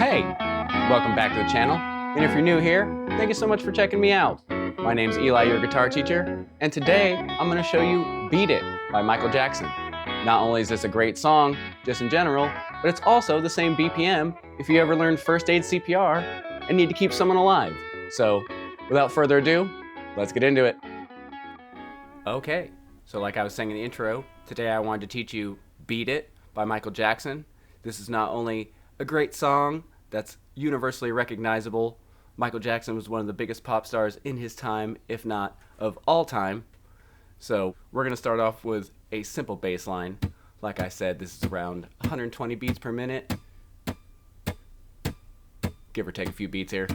Hey, welcome back to the channel. And if you're new here, thank you so much for checking me out. My name's Eli, your guitar teacher, and today I'm going to show you Beat It by Michael Jackson. Not only is this a great song, just in general, but it's also the same BPM if you ever learned first aid CPR and need to keep someone alive. So, without further ado, let's get into it. Okay, so like I was saying in the intro, today I wanted to teach you Beat It by Michael Jackson. This is not only a great song that's universally recognizable. Michael Jackson was one of the biggest pop stars in his time, if not of all time. So we're going to start off with a simple bass line. Like I said, this is around 120 beats per minute. Give or take a few beats here.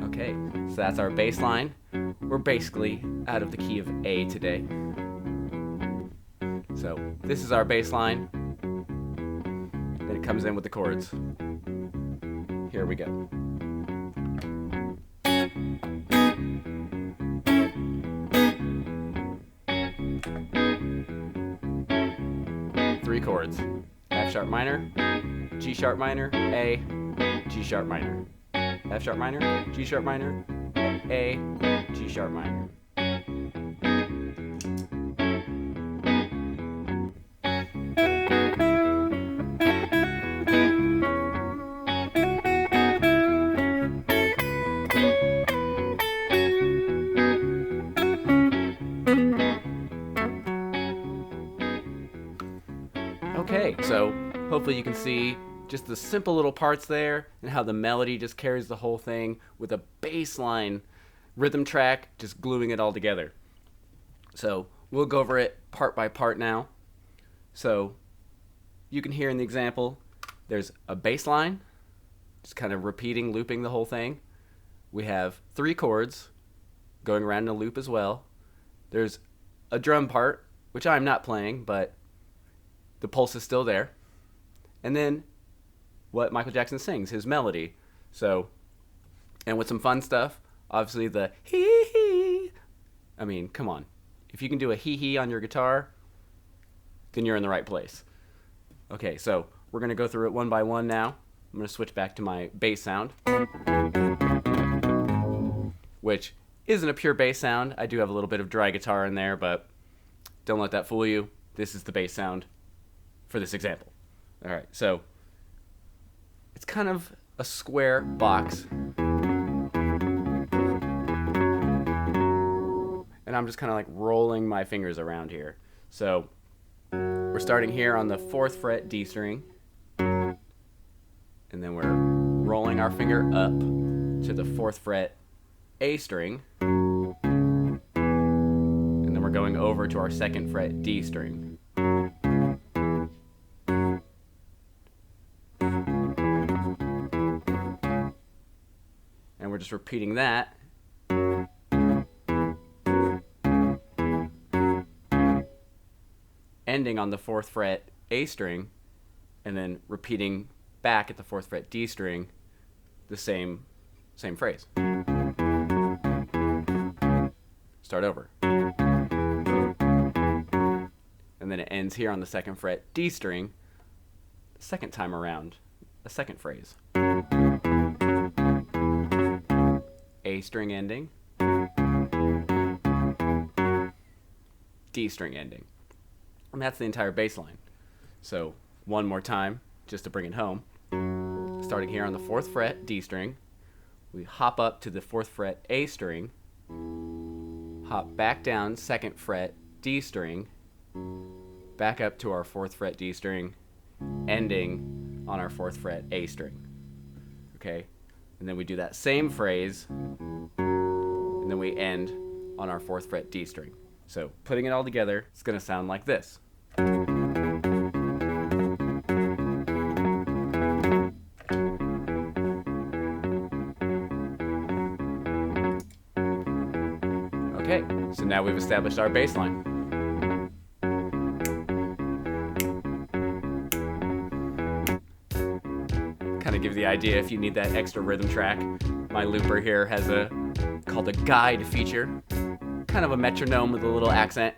Okay, so that's our bass line. We're basically out of the key of A today. So this is our bass line. Then it comes in with the chords. Here we go. Three chords. F sharp minor, G sharp minor, A, G sharp minor. F sharp minor, G sharp minor, A, G sharp minor. Okay, so hopefully you can see just the simple little parts there and how the melody just carries the whole thing with a bass line rhythm track just gluing it all together. So we'll go over it part by part now. So you can hear in the example there's a bass line just kind of repeating, looping the whole thing. We have three chords going around in a loop as well. There's a drum part, which I'm not playing, but the pulse is still there. And then what Michael Jackson sings, his melody. So, and with some fun stuff, obviously the hee-hee. I mean, come on. If you can do a hee-hee on your guitar, then you're in the right place. Okay, so we're going to go through it one by one now. I'm going to switch back to my bass sound, which isn't a pure bass sound. I do have a little bit of dry guitar in there, but don't let that fool you. This is the bass sound for this example. All right, so it's kind of a square box. And I'm just kind of like rolling my fingers around here. So we're starting here on the 4th fret D string. And then we're rolling our finger up to the 4th fret A string. And then we're going over to our 2nd fret D string. And we're just repeating that. Ending on the 4th fret A string, and then repeating back at the 4th fret D string the same phrase. Start over. And then it ends here on the 2nd fret D string, the second time around, a second phrase. A string ending, D string ending. And that's the entire bass line. So one more time, just to bring it home. Starting here on the 4th fret D string, we hop up to the 4th fret A string, hop back down 2nd fret D string, back up to our 4th fret D string, ending on our 4th fret A string. Okay? And then we do that same phrase, and then we end on our 4th fret D string. So putting it all together, it's going to sound like this. Okay, so now we've established our bass line. Kind of give the idea if you need that extra rhythm track. My looper here has a called a guide feature. kind of a metronome with a little accent,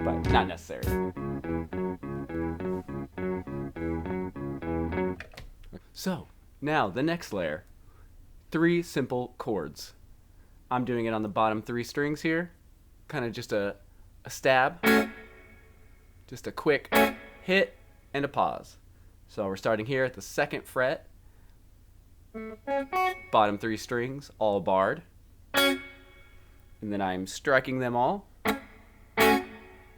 but not necessary. So now the next layer, 3 simple chords. I'm doing it on the bottom 3 strings here, kind of just a stab, just a quick hit and a pause. So we're starting here at the 2nd fret, bottom 3 strings, all barred, and then I'm striking them all, and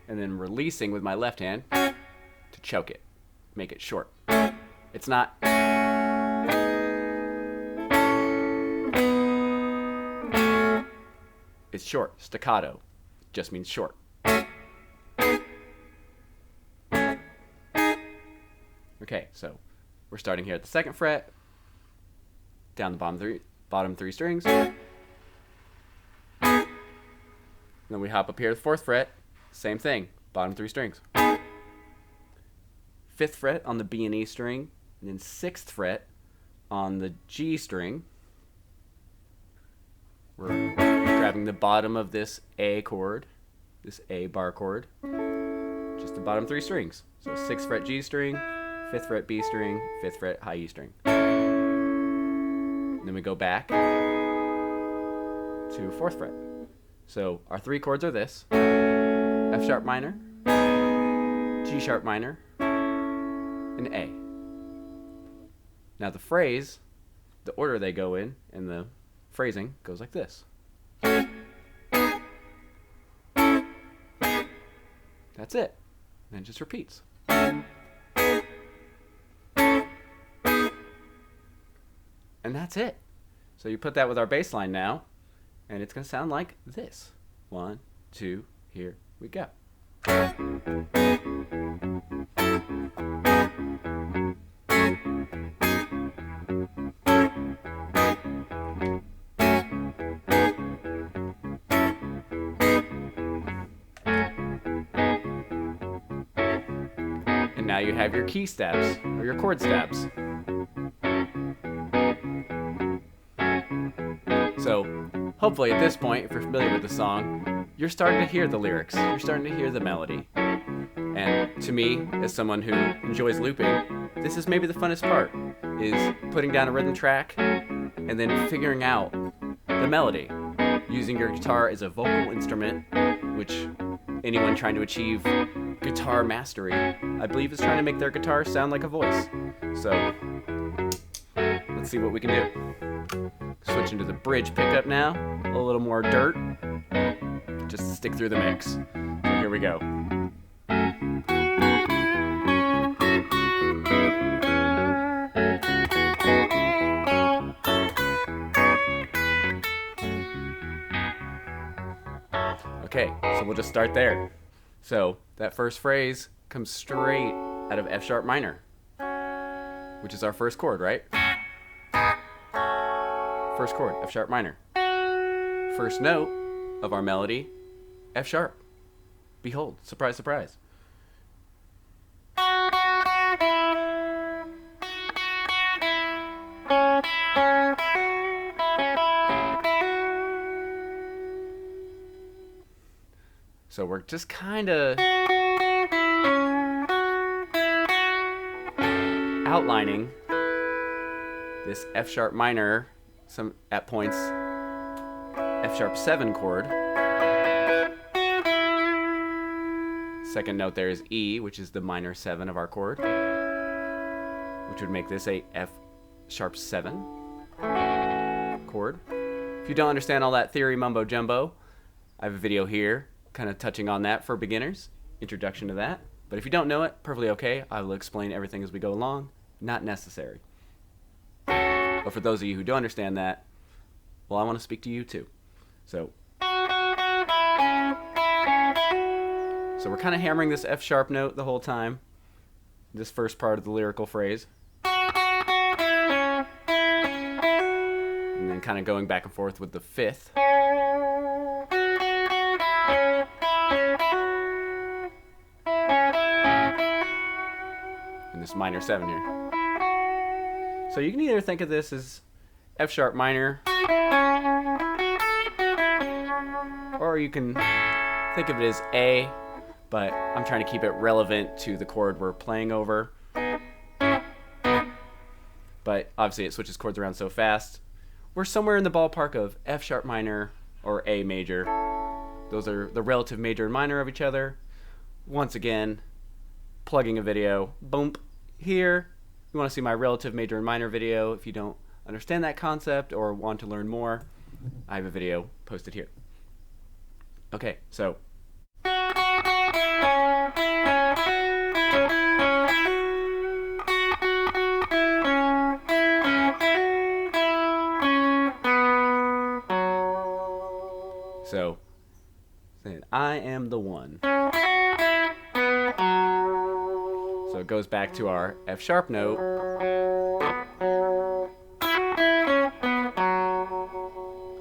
then releasing with my left hand to choke it, make it short. It's not it's short. Staccato just means short. Okay, so we're starting here at the 2nd fret, down the bottom 3 strings. And then we hop up here to the 4th fret, same thing, bottom 3 strings. 5th fret on the B and E string, and then 6th fret on the G string. We're grabbing the bottom of this A chord, this A bar chord, just the bottom 3 strings. So 6th fret G string, 5th fret B string, 5th fret high E string. And then we go back to 4th fret. So our 3 chords are this: F sharp minor, G sharp minor, and A. Now the phrase, the order they go in, and the phrasing goes like this. That's it. And then it just repeats. And that's it. So you put that with our bass line now, and it's going to sound like this. 1, 2, here we go. And now you have your key stabs, or your chord stabs. So, hopefully at this point, if you're familiar with the song, you're starting to hear the lyrics. You're starting to hear the melody. And to me, as someone who enjoys looping, this is maybe the funnest part, is putting down a rhythm track and then figuring out the melody. Using your guitar as a vocal instrument, which anyone trying to achieve guitar mastery, I believe, is trying to make their guitar sound like a voice. So, let's see what we can do. Switching to the bridge pickup now, a little more dirt, just to stick through the mix. So here we go. Okay, so we'll just start there. So that first phrase comes straight out of F sharp minor, which is our first chord, right? First chord, F sharp minor. First note of our melody, F sharp. Behold, surprise, surprise. So we're just kind of outlining this F sharp minor, some at points F sharp 7 chord. Second note there is E, which is the minor 7 of our chord, which would make this a F sharp 7 chord. If you don't understand all that theory mumbo jumbo, I have a video here kind of touching on that for beginners, introduction to that. But if you don't know it, perfectly okay. I will explain everything as we go along. Not necessary. But for those of you who don't understand that, well, I want to speak to you too. So we're kind of hammering this F sharp note the whole time, this first part of the lyrical phrase. And then kind of going back and forth with the 5th. And this minor 7 here. So you can either think of this as F sharp minor Or you can think of it as A, but I'm trying to keep it relevant to the chord we're playing over. But obviously it switches chords around so fast. We're somewhere in the ballpark of F sharp minor or A major. Those are the relative major and minor of each other. Once again, plugging a video. Boom. Here, you want to see my relative major and minor video. If you don't understand that concept or want to learn more, I have a video posted here. Okay, so saying I am the one. So it goes back to our F sharp note.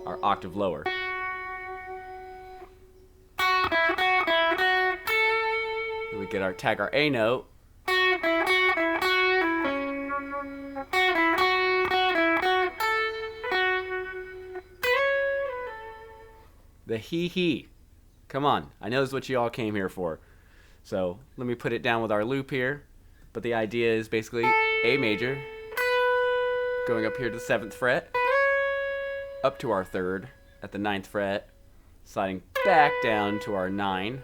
Our octave lower. Then we get our tag our A note. The he. Come on, I know this is what you all came here for. So let me put it down with our loop here. But the idea is basically A major, going up here to the 7th fret, up to our 3rd at the 9th fret, sliding back down to our 9.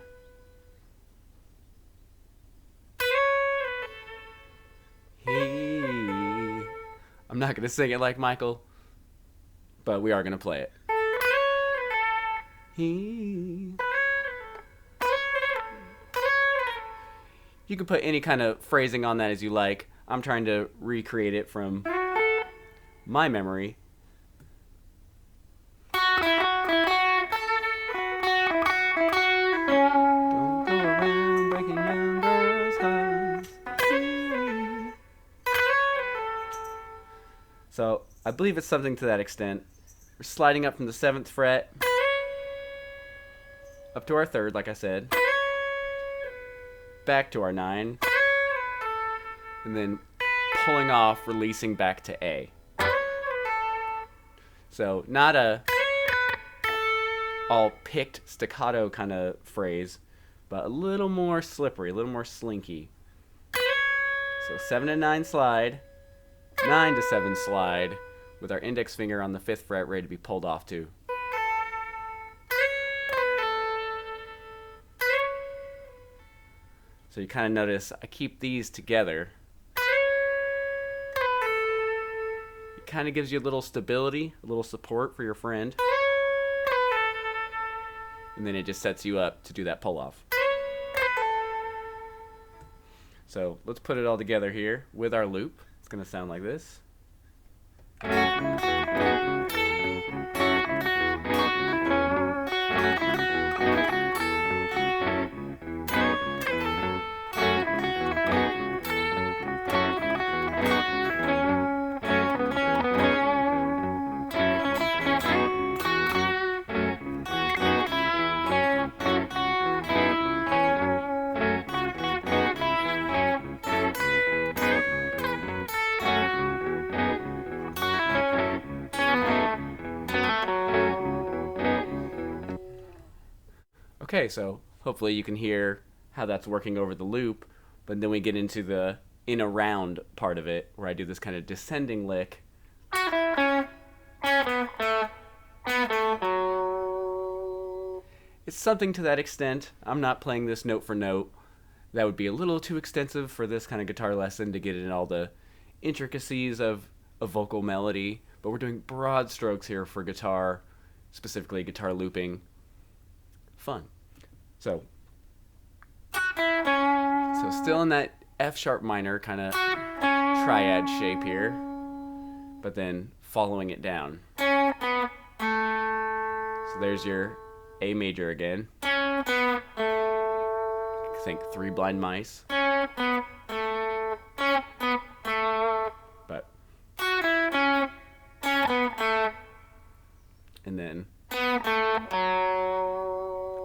He. I'm not going to sing it like Michael, but we are going to play it. He. You can put any kind of phrasing on that as you like. I'm trying to recreate it from my memory. Don't go around breaking young girls' hearts. So I believe it's something to that extent. We're sliding up from the 7th fret up to our 3rd, like I said. Back to our 9, and then pulling off, releasing back to A. So not a all picked staccato kind of phrase, but a little more slippery, a little more slinky. So 7 and 9 slide, 9 to 7 slide, with our index finger on the 5th fret ready to be pulled off to. So you kind of notice I keep these together. It kind of gives you a little stability, a little support for your friend. And then it just sets you up to do that pull off. So let's put it all together here with our loop. It's going to sound like this. Okay, so hopefully you can hear how that's working over the loop, but then we get into the in a round part of it, where I do this kind of descending lick. It's something to that extent. I'm not playing this note for note. That would be a little too extensive for this kind of guitar lesson to get in all the intricacies of a vocal melody, but we're doing broad strokes here for guitar, specifically guitar looping. Fun. So still in that F sharp minor kind of triad shape here, but then following it down. So there's your A major again. Think 3 Blind Mice. But and then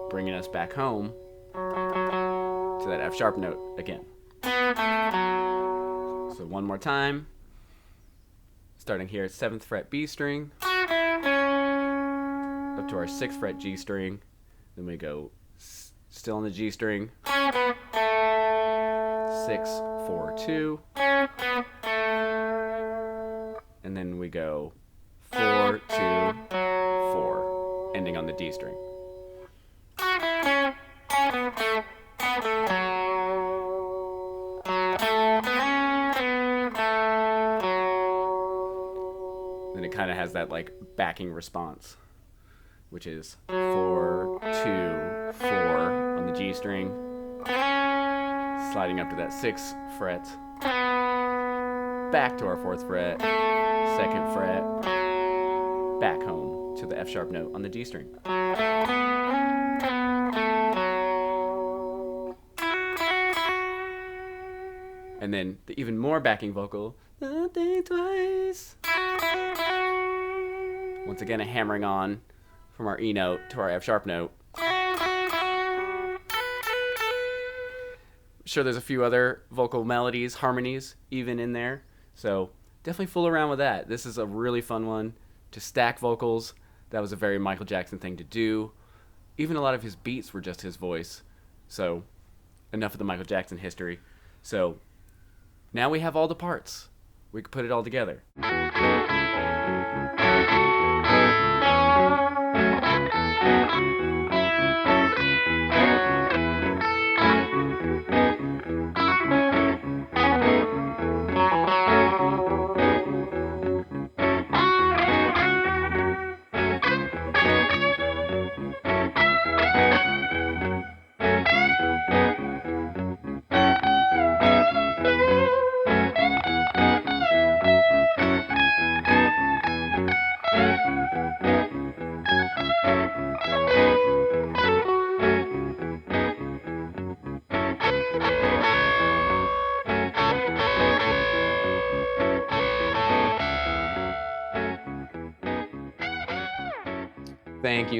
bringing us back home to that F sharp note again. So one more time, starting here at 7th fret B string, up to our 6th fret G string. Then we go still on the G string. 6, 4, 2. And then we go 4, 2, 4, ending on the D string. Then it kind of has that like backing response, which is 4, 2, 4 on the G string, sliding up to that 6th fret, back to our 4th fret, 2nd fret, back home to the F sharp note on the D string. And then the even more backing vocal, think twice. Once again, a hammering on from our E note to our F sharp note. Sure, there's a few other vocal melodies, harmonies even in there. So definitely fool around with that. This is a really fun one to stack vocals. That was a very Michael Jackson thing to do. Even a lot of his beats were just his voice. So enough of the Michael Jackson history. So now we have all the parts. We can put it all together.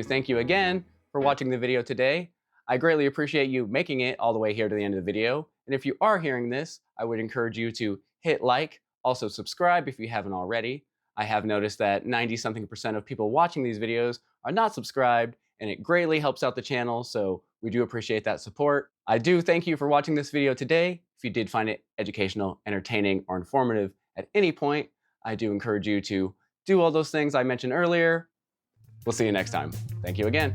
Thank you again for watching the video today. I greatly appreciate you making it all the way here to the end of the video. And if you are hearing this, I would encourage you to hit like, also subscribe if you haven't already. I have noticed that 90-something% of people watching these videos are not subscribed, and it greatly helps out the channel, so we do appreciate that support. I do thank you for watching this video today. If you did find it educational, entertaining, or informative at any point, I do encourage you to do all those things I mentioned earlier. We'll see you next time. Thank you again.